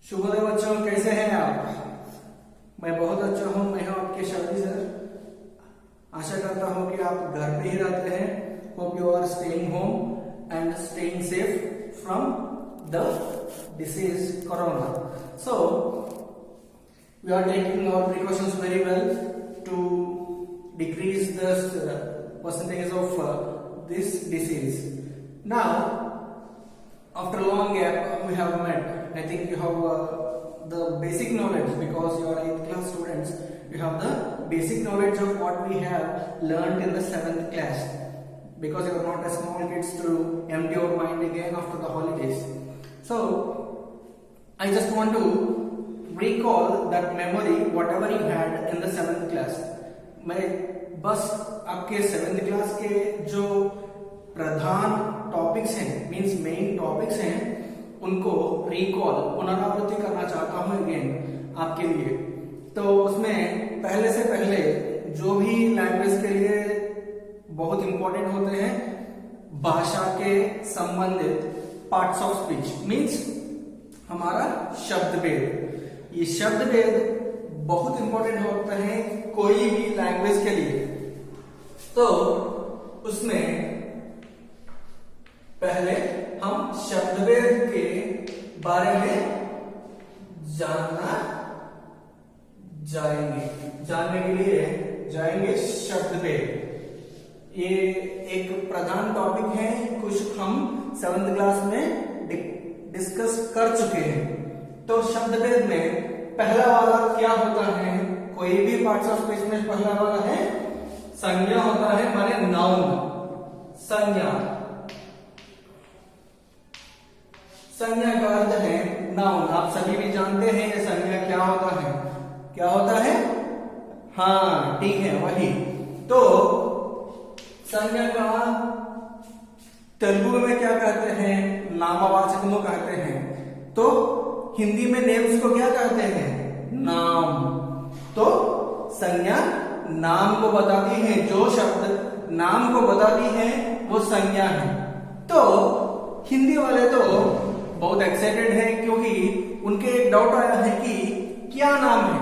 शुभोदय बच्चों, कैसे हैं आप? मैं बहुत अच्छा हूं। मैं हूं आपके शादी सर। आशा करता हूं कि आप घर पे ही रहते हैं। Hope you are staying home and staying safe from the disease corona. So we are taking our precautions very well to decrease the percentage of this disease. Now, after a long gap, we have met. I think you have the basic knowledge because you are 8th class students. You have the basic knowledge of what we have learned in the 7th class. Because you are not a small kids to empty your mind again after the holidays. So, I just want to recall that memory, whatever you had in the 7th class. मैं बस आपके 7th class के जो प्रधान topics हैं, means main topics हैं, उनको recall पुनरावृत्ति करना चाहता हूं अगेन आपके लिए। तो उसमें पहले से पहले जो भी लैंग्वेज के लिए बहुत इंपॉर्टेंट होते हैं, भाषा के संबंधित पार्ट्स ऑफ स्पीच, मींस हमारा शब्द भेद। ये शब्द भेद बहुत इंपॉर्टेंट होते हैं कोई भी लैंग्वेज के लिए। तो उसमें पहले हम शब्दभेद के बारे में जानने के लिए जाएंगे शब्दभेद। ये एक प्रधान टॉपिक है, कुछ हम 7th क्लास में डिस्कस कर चुके हैं। तो शब्दभेद में पहला वाला क्या होता है? कोई भी पार्ट्स ऑफ स्पीच में पहला वाला है संज्ञा होता है, माने नाउन। संज्ञा का अर्थ है नाउन। आप सभी भी जानते हैं ये संज्ञा क्या होता है? हाँ, ठीक है, वही। तो संज्ञा का तेलुगु में क्या कहते हैं? नामवाचक को कहते हैं। तो हिंदी में नेम्स को क्या कहते हैं? नाम। तो संज्ञा नाम को बताती है, जो शब्द नाम को बताती है वो संज्ञा है। तो हिंदी वाले तो बहुत एक्साइटेड हैं क्योंकि उनके एक डाउट आया है कि क्या नाम है।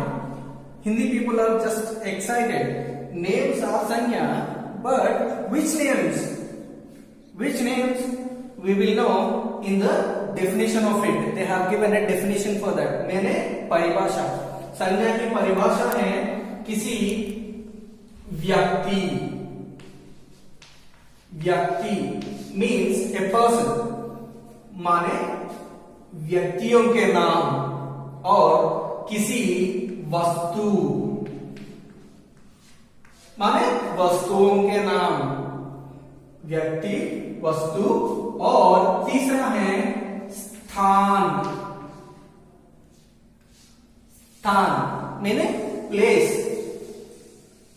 Hindi people are just excited. Names are संज्ञा, but which names we will know in the definition of it. They have given a definition for that. मैंने परिभाषा, संज्ञा की परिभाषा है किसी व्यक्ति means a person, माने व्यक्तियों के नाम, और किसी वस्तु माने वस्तुओं के नाम, व्यक्ति, वस्तु। और तीसरा है स्थान मैंने प्लेस।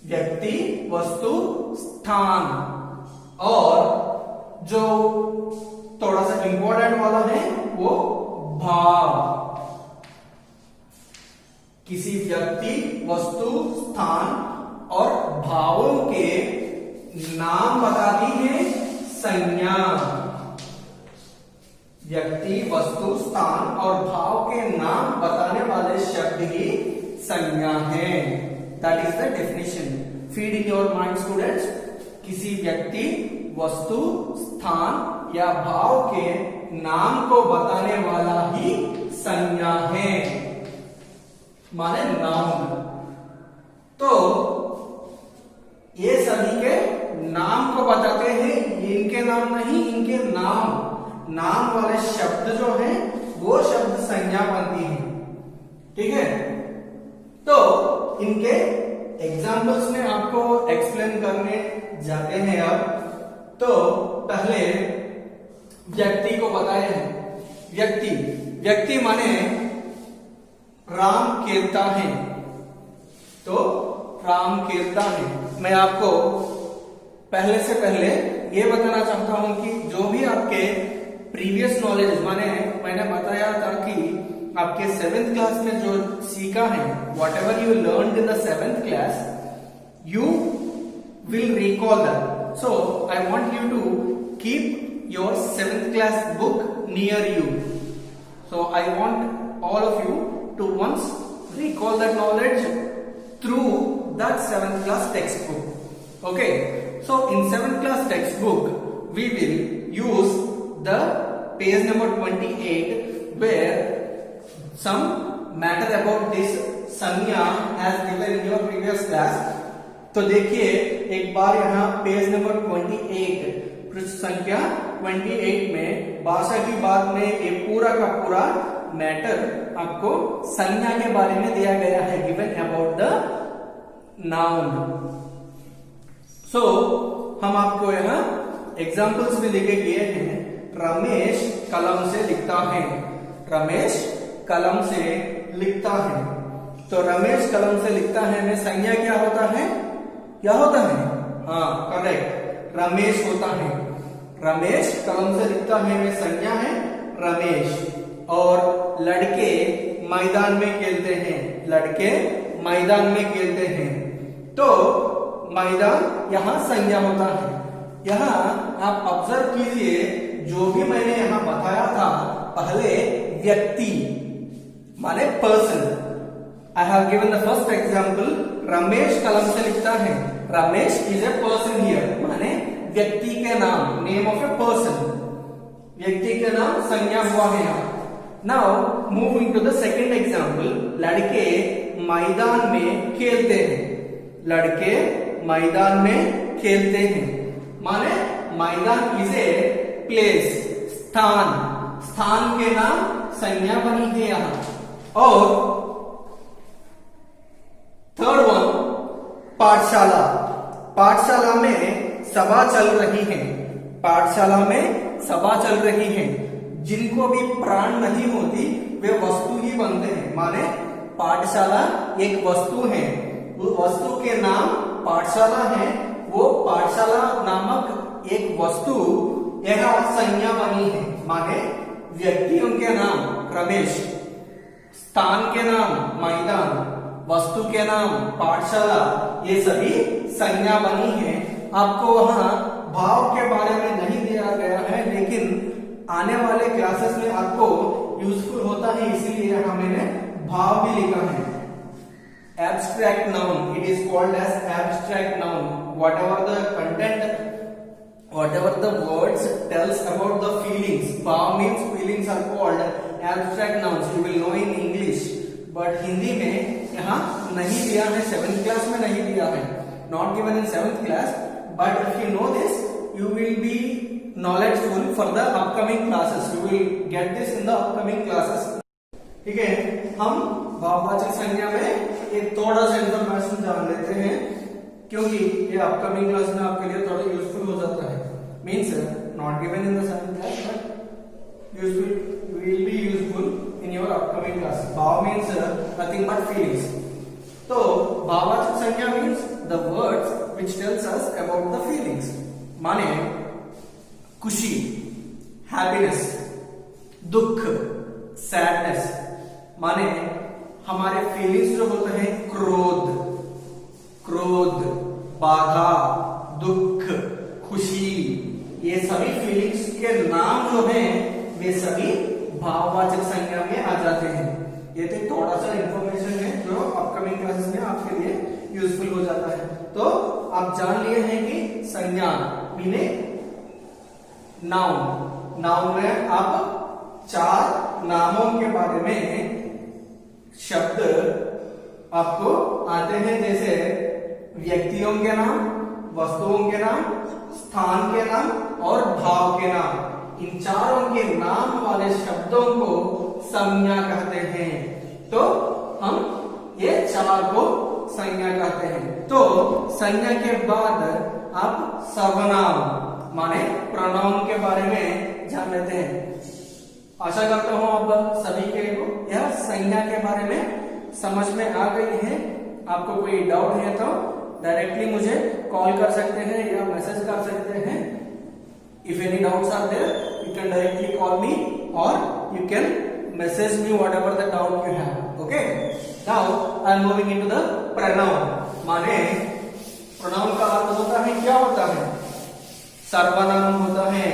व्यक्ति, वस्तु, स्थान। और जो थोड़ा सा इंपॉर्टेंट वाला है वो भाव। किसी व्यक्ति, वस्तु, स्थान और भावों के नाम बताती है संज्ञा। व्यक्ति, वस्तु, स्थान और भाव के नाम बताने वाले शब्द ही संज्ञा है। That is the definition. Feed in your mind students. किसी व्यक्ति, वस्तु, स्थान या भाव के नाम को बताने वाला ही संज्ञा है, माने नाउन। तो ये सभी के नाम को बताते हैं, इनके नाम नहीं, इनके नाम वाले शब्द जो हैं वो शब्द संज्ञा बनती है। ठीक है, तो इनके एग्जाम्पल्स में आपको एक्सप्लेन करने जाते हैं। अब तो पहले व्यक्ति को बताए हैं। व्यक्ति माने राम कीर्ता है, तो राम कीर्ता है। मैं आपको पहले से पहले ये बताना चाहता हूं कि जो भी आपके प्रीवियस नॉलेज, माने मैंने बताया था कि आपके 7th क्लास में जो सीखा है, whatever you learn in the 7th class, you will recall that. So I want you to keep your 7th class book near you. So I want all of you to once recall that knowledge through that 7th class textbook. Okay, so in 7th class textbook we will use the page number 28 where some matter about this संज्ञा as given in your previous class. तो देखिए एक बार यहाँ page number 28 पृष्ठ संख्या 28 में भाषा की बात में ये पूरा का पूरा मैटर आपको संज्ञा के बारे में दिया गया है, गिवन अबाउट द नाउन. सो हम आपको यहाँ एग्जाम्पल्स भी लिखे गए हैं. रमेश कलम से लिखता है. रमेश कलम से लिखता है. तो रमेश कलम से लिखता है में संज्ञा क्या होता है? क्या होता है? हाँ, करेक्ट, रमेश होता है. रमेश कलम से लिखता है में संज्ञा है रमेश. और लड़के मैदान में खेलते हैं. लड़के मैदान में खेलते हैं. तो मैदान यहाँ संज्ञा होता है. यहाँ आप ऑब्जर्व कीजिए, जो भी मैंने यहाँ बताया था पहले, व्यक्ति माने person. I have given the first example. Ramesh कलम से लिखता है. Ramesh is a person here, माने व्यक्ति के नाम, नेम ऑफ ए पर्सन. व्यक्ति के नाम संज्ञा हुआ है यहाँ. Now moving to the second example. लड़के मैदान में खेलते हैं. लड़के मैदान में खेलते हैं माने मैदान इज ए प्लेस, स्थान. स्थान के नाम संज्ञा बनी है यहाँ. और थर्ड वन, पाठशाला. पाठशाला में सभा चल रही है. पाठशाला में सभा चल रही है. जिनको भी प्राण नहीं होती वे वस्तु ही बनते हैं. माने पाठशाला एक वस्तु है. वो वस्तु के नाम पाठशाला है. वो पाठशाला नामक एक वस्तु यह संज्ञा बनी है. माने व्यक्तियों के नाम रमेश, स्थान के नाम मैदान, वस्तु के नाम पाठशाला, ये सभी संज्ञा बनी है. आपको वहां भाव के बारे में नहीं दिया गया है, लेकिन आने वाले क्लासेस में आपको यूजफुल होता है, इसीलिए यहां मैंने भाव भी लिखा है. Abstract noun, it is called as abstract noun. whatever the content, whatever the words tells about the feelings. भाव means feelings are called abstract nouns. You will know in English, but Hindi में यहाँ नहीं दिया है. 7th क्लास में नहीं दिया है. Not given in 7th class, but if you know this, you will be knowledgeful for the upcoming classes. You will get this in the upcoming classes. ठीक है, हम भाववाचक संज्ञा में एक थोड़ा सा इंफॉर्मेशन जान लेते हैं, क्योंकि ये अपकमिंग क्लास में आपके लिए थोड़ा यूजफुल हो जाता है. Means not given in the 7th class, but useful will be useful in your upcoming class. भाव मीन्स नथिंग बट फीलिंग्स. तो भाववाचक संज्ञा means the words which tells us about the feelings. माने खुशी, हैप्पीनेस, दुख, sadness. माने हमारे feelings जो होते हैं, क्रोध, क्रोध, बाधा, दुख, खुशी, ये सभी फीलिंग्स के नाम जो हैं वे सभी भाववाचक संज्ञा में आ जाते हैं. ये तो थोड़ा सा इंफॉर्मेशन है जो अपकमिंग क्लासेस में आपके लिए यूजफुल हो जाता है. तो आप जान लिए हैं कि संज्ञा मीने नाउन. नाउन में आप 4 नामों के बारे में शब्द आपको आते हैं, जैसे व्यक्तियों के नाम, वस्तुओं के नाम, स्थान के नाम और भाव के नाम. इन चारों के नाम वाले शब्दों को संज्ञा कहते हैं. तो हम ये 4 को संज्ञा कहते हैं. तो संज्ञा के बाद आप सर्वनाम माने प्रोनाउन के बारे में जान लेते हैं. आशा करता हूं आप सभी के को यह संज्ञा के बारे में समझ में आ गई है. आपको कोई डाउट है तो डायरेक्टली मुझे कॉल कर सकते हैं या मैसेज कर सकते हैं. If any doubts are there, you can directly call me और you can message me whatever the doubt you have. Okay, now I am moving into the pronoun. माने प्रोनाउन का अर्थ होता है, क्या होता है? सर्वनाम होता है.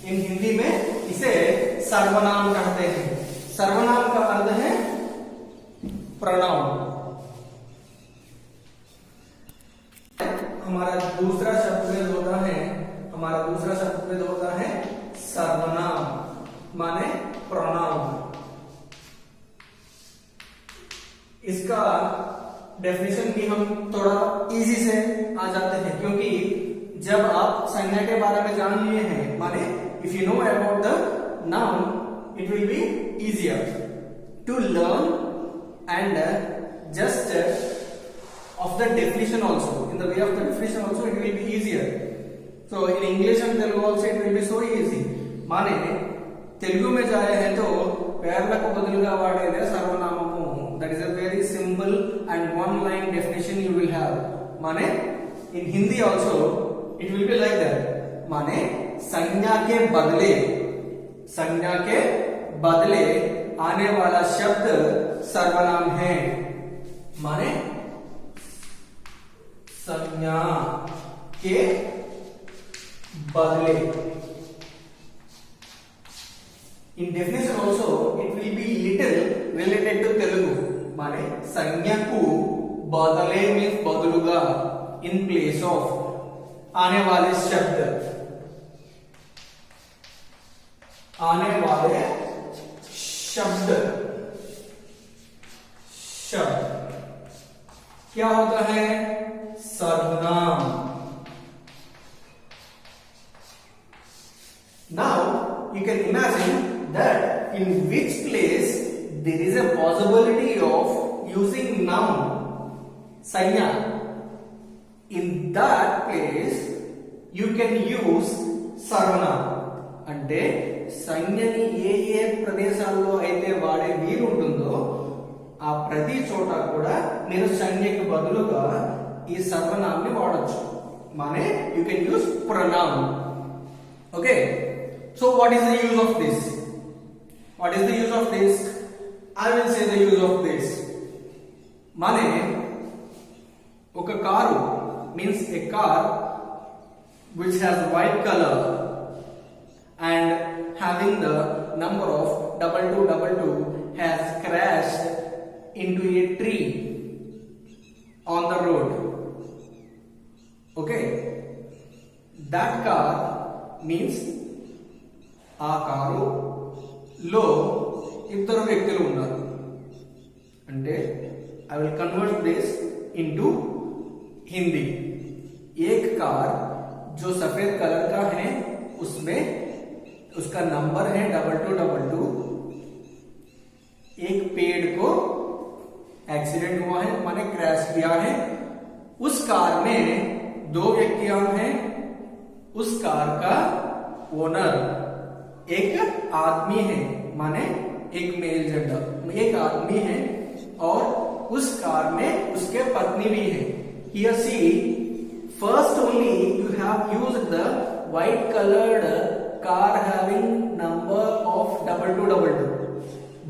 इन हिंदी में इसे सर्वनाम कहते हैं. प्रोनाउन। हमारा दूसरा शब्दभेद होता है सर्वनाम माने प्रोनाउन। इसका डेफिनेशन भी हम थोड़ा इजी से आ जाते हैं, क्योंकि जब आप संज्ञा के बारे में जान लिए हैं, माने if you know about the noun it will be easier to learn and just of the definition also, in the way of the definition also it will be easier. So in English and Telugu also it will be so easy. माने तेलुगु में जाए हैं तो పేర్లకు బదులుగా వాడేదే సర్వనామము. That is a very simple and one line definition you will have. माने in Hindi also it will be like that. माने संज्ञा के बदले आने वाला शब्द सर्वनाम है. माने संज्ञा के बदले. In definition also it will be little related to Telugu. माने संज्ञाku बदले means बदलुगा, in place of आने वाले शब्द. क्या होता है? सर्वनाम. Now you can imagine that in which place there is a possibility of using noun sanya. In that place you can use sarvanam. అంటే సంజ్ఞని ఏ ప్రదేశాల్లో అయితే వాడే వీలు ఉంటుందో ఆ ప్రతి చోట కూడా నేను సంజ్ఞకి బదులుగా ఈ సర్వనామాన్ని వాడొచ్చు. మానే you can use pronoun. Okay, so what is the use of this? I will say the use of this. माने ఒక car means a car which has white color and having the number of 2222 has crashed into a tree on the road. Okay, that car means ఆ car లో ఇద్దరు వ్యక్తులు ఉన్నారు. అంటే I will convert this into Hindi. एक car जो सफेद colour का है उसमें उसका नंबर है 2222. एक पेड़ को एक्सीडेंट हुआ है माने क्रैश किया है. उस कार में दो व्यक्तियां हैं. उस कार का ओनर एक आदमी है माने एक मेल जेंडर, एक आदमी है और उस कार में उसके पत्नी भी है. Here see, first only you have used the white colored car having number of 2222,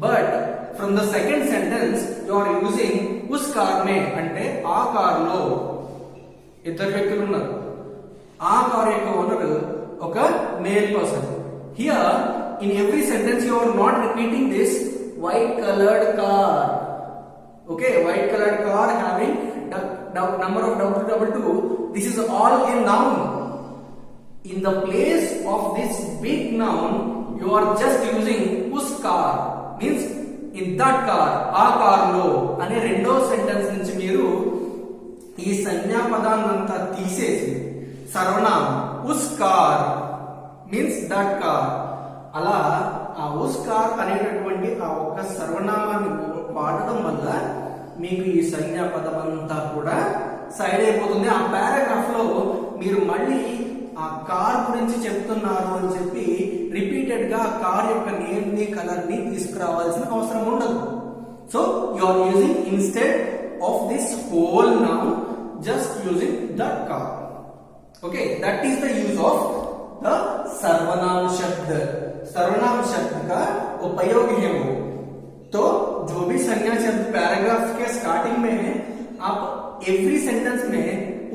but from the second sentence you are using उस कार में అంటే ఆ కార్ లో ఇద్దరు వ్యక్తులు ఉన్నారు. ఆ కార్ యొక్క ఓనర్ ఒక male person. Here in every sentence you are not repeating this white colored car. Okay, white colored car having number of 2222. This is all a noun. In the place of this big noun you are just using us car means in that car, ఆ car లో అనే రెండో sentence నుంచి మీరు ఈ సంజ్ఞా పదాన్నంతా తీసేసి సర్వనామం ఉస్ car means that car, అలా ఆ ఉస్ కార్ అనేటటువంటి ఆ ఒక్క సర్వనామాన్ని వాడటం వల్ల మీకు ఈ సంజ్ఞా పదం అంతా కూడా సైడ్ అయిపోతుంది. ఆ పారాగ్రాఫ్ లో మీరు మళ్ళీ ఆ కార్ గురించి చెప్తున్నారు అని చెప్పి రిపీటెడ్ గా ఆ కార్ యొక్క నేమ్ ని కలర్ ని తీసుకురావాల్సిన అవసరం ఉండదు. So you are using instead of this whole noun just using that car. Okay, that is the use of the सर्वनाम शब्द. सर्वनाम शब्द का उपयोग है वो. तो जो भी संज्ञा शब्द पैराग्राफ के स्टार्टिंग में है, आप एवरी सेंटेंस में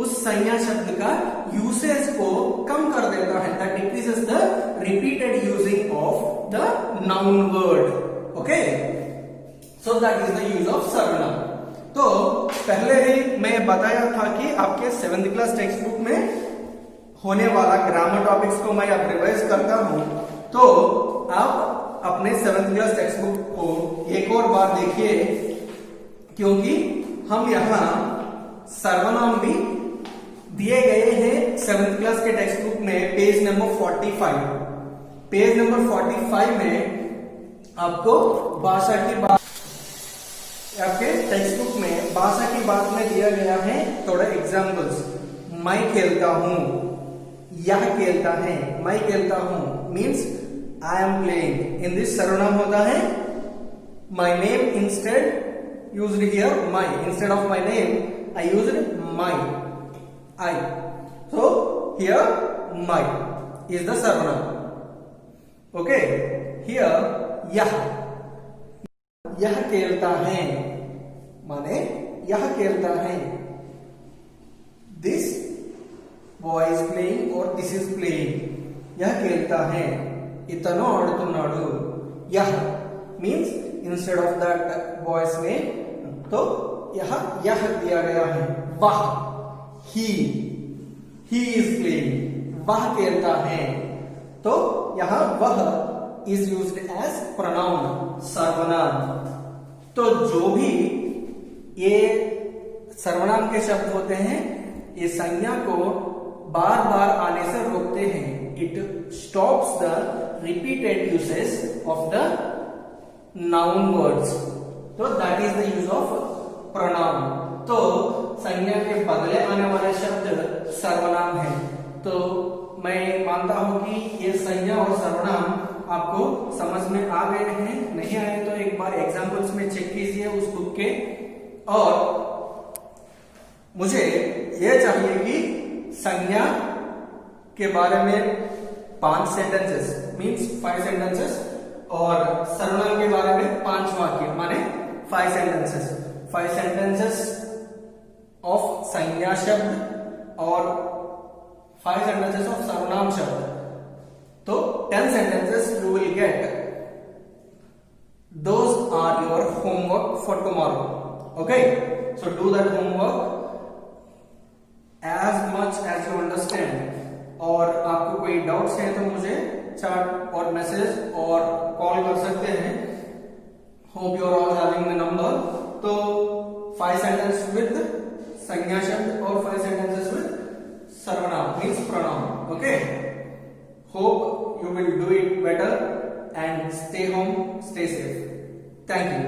उस संज्ञा शब्द का यूसेज को कम कर देता है. That decreases the repeated using of the noun word. Okay, so that is the use of सर्वनाम। तो पहले ही मैं बताया था कि आपके 7th क्लास टेक्स्ट बुक में होने वाला ग्रामर टॉपिक्स को मैं अब रिवाइज करता हूं, तो आप अपने 7th क्लास टेक्स्ट बुक को एक और बार देखिए, क्योंकि हम यहाँ सर्वनाम भी दिए गए हैं 7th क्लास के टेक्स्ट बुक में पेज नंबर 45। पेज नंबर 45 में आपको भाषा की बात, आपके टेक्स्ट बुक में भाषा की बात में दिया गया है थोड़ा एग्जाम्पल्स। मैं खेलता हूं, यह खेलता है, मैं खेलता हूं means I am playing. In this सर्वनाम होता है my name instead used here my, instead of my name I used my, I, so here my is the sarvanam. Okay, here यह खेलता है माने यह खेलता है, this boy is playing or this is playing, यह खेलता है, इतनो आडुतुन्नाडु, यह means instead of that boy's name, तो यह दिया गया है, वह, he is playing, वह खेलता है, तो यहां वह is used as pronoun, सर्वनाम। तो जो भी ये सर्वनाम के शब्द होते हैं, ये संज्ञा को बार बार आने से रोकते हैं। It stops the repeated usage of the noun words, तो that is the use of pronoun. तो संज्ञा के बदले आने वाले शब्द सर्वनाम है। तो मैं मानता हूं कि ये संज्ञा और सर्वनाम आपको समझ में आ गए हैं। नहीं आए तो एक बार एग्जाम्पल्स में चेक कीजिए उस बुक के। और मुझे यह चाहिए कि संज्ञा के बारे में 5 सेंटेंसेस मीन्स 5 सेंटेंसेस और सर्वनाम के बारे में 5 वाक्य माने 5 सेंटेंसेस। 5 सेंटेंसेस ऑफ संज्ञा शब्द और 5 सेंटेंसेस ऑफ सर्वनाम शब्द। तो 10 sentences you will get. Those are your homework for tomorrow. Okay, so do that homework as much as you understand. और आपको कोई डाउट्स है तो मुझे चैट और मैसेज और कॉल कर सकते हैं। Hope you are all having the number. तो 5 sentences with संज्ञा शब्द और 5 sentences with सर्वनाम means pronoun. Okay, hope you will do it better and stay home, stay safe. Thank you.